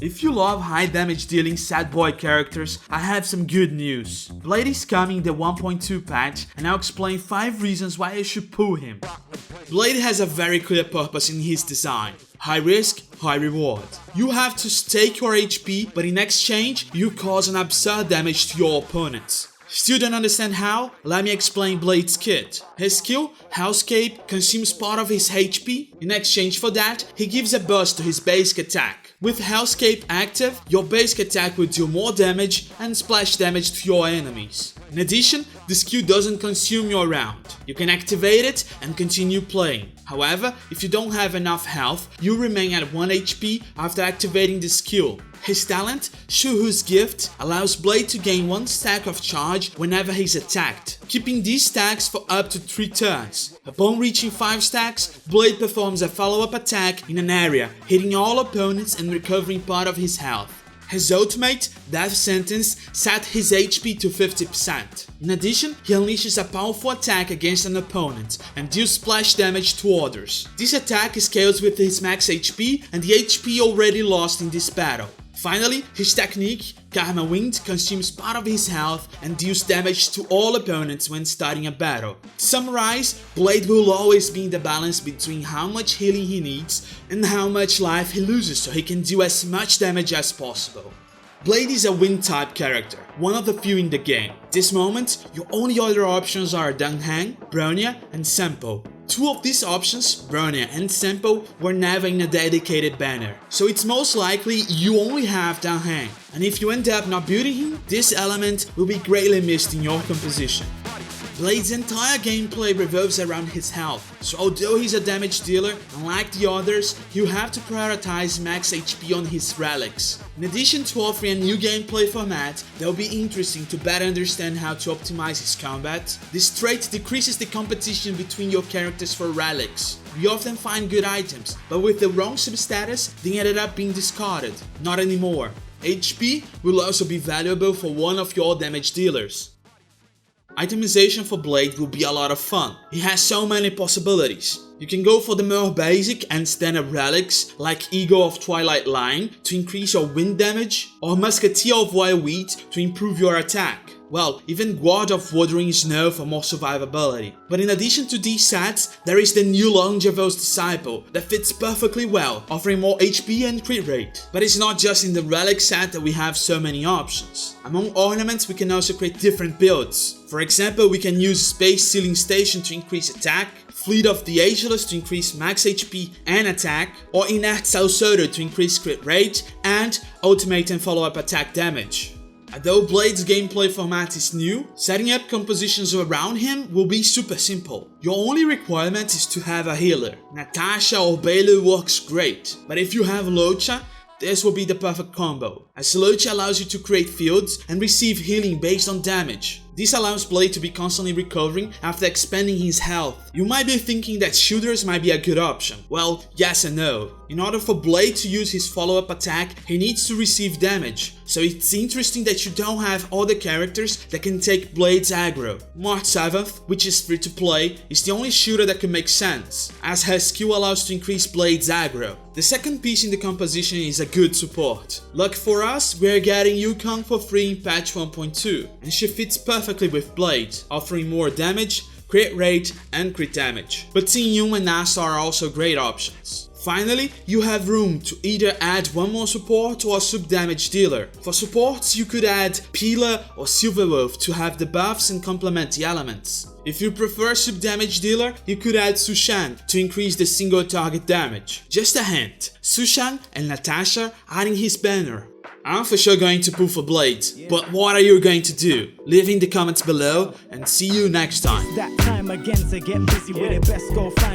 If you love high damage dealing sad boy characters, I have some good news. Blade is coming in the 1.2 patch and I'll explain 5 reasons why you should pull him. Blade has a very clear purpose in his design. High risk, high reward. You have to stake your HP, but in exchange, you cause an absurd damage to your opponents. Still don't understand how? Let me explain Blade's kit. His skill, Hellscape, consumes part of his HP. In exchange for that, he gives a burst to his basic attack. With Hellscape active, your basic attack will deal more damage and splash damage to your enemies. In addition, the skill doesn't consume your round. You can activate it and continue playing. However, if you don't have enough health, you remain at 1 HP after activating the skill. His talent, Shuhu's Gift, allows Blade to gain 1 stack of charge whenever he's attacked, keeping these stacks for up to 3 turns. Upon reaching 5 stacks, Blade performs a follow-up attack in an area, hitting all opponents and recovering part of his health. His ultimate, Death Sentence, set his HP to 50%. In addition, he unleashes a powerful attack against an opponent and deals splash damage to others. This attack scales with his max HP and the HP already lost in this battle. Finally, his technique, Karma Wind, consumes part of his health and deals damage to all opponents when starting a battle. To summarize, Blade will always be in the balance between how much healing he needs and how much life he loses so he can do as much damage as possible. Blade is a wind type character, one of the few in the game. At this moment, your only other options are Danghang, Bronya and Sempo. 2 of these options, Bronya and Sempo, were never in a dedicated banner, so it's most likely you only have Danghang, and if you end up not building him, this element will be greatly missed in your composition. Blade's entire gameplay revolves around his health, so although he's a damage dealer, unlike the others, you have to prioritize max HP on his relics. In addition to offering a new gameplay format that will be interesting to better understand how to optimize his combat, this trait decreases the competition between your characters for relics. We often find good items, but with the wrong substatus, they ended up being discarded. Not anymore. HP will also be valuable for one of your damage dealers. Itemization for Blade will be a lot of fun. It has so many possibilities. You can go for the more basic and standard relics like Eagle of Twilight Line to increase your wind damage, or Musketeer of Wild Wheat to improve your attack. Well, even Guard of Wuthering Snow for more survivability. But in addition to these sets, there is the new Longevel's Disciple that fits perfectly well, offering more HP and crit rate. But it's not just in the relic set that we have so many options. Among ornaments, we can also create different builds. For example, we can use Space Sealing Station to increase attack, Fleet of the Ageless to increase max HP and attack, or Inert Salsodo to increase crit rate, and Ultimate and follow-up attack damage. Although Blade's gameplay format is new, setting up compositions around him will be super simple. Your only requirement is to have a healer. Natasha or Bailu works great, but if you have Locha, this will be the perfect combo, as Locha allows you to create fields and receive healing based on damage. This allows Blade to be constantly recovering after expanding his health. You might be thinking that shielders might be a good option. Well, yes and no. In order for Blade to use his follow-up attack, he needs to receive damage. So it's interesting that you don't have other characters that can take Blade's aggro. March 7th, which is free to play, is the only shooter that can make sense, as her skill allows to increase Blade's aggro. The second piece in the composition is a good support. Lucky for us, we're getting Yukong for free in patch 1.2, and she fits perfectly with Blade, offering more damage, crit rate and crit damage. But Xin Yun and Nasa are also great options. Finally, you have room to either add one more support or a sub-damage dealer. For supports, you could add Pila or Silverwolf to have the buffs and complement the elements. If you prefer sub-damage dealer, you could add Sushan to increase the single target damage. Just a hint, Sushan and Natasha are in his banner. I'm for sure going to pull for Blade, but what are you going to do? Leave in the comments below and see you next time.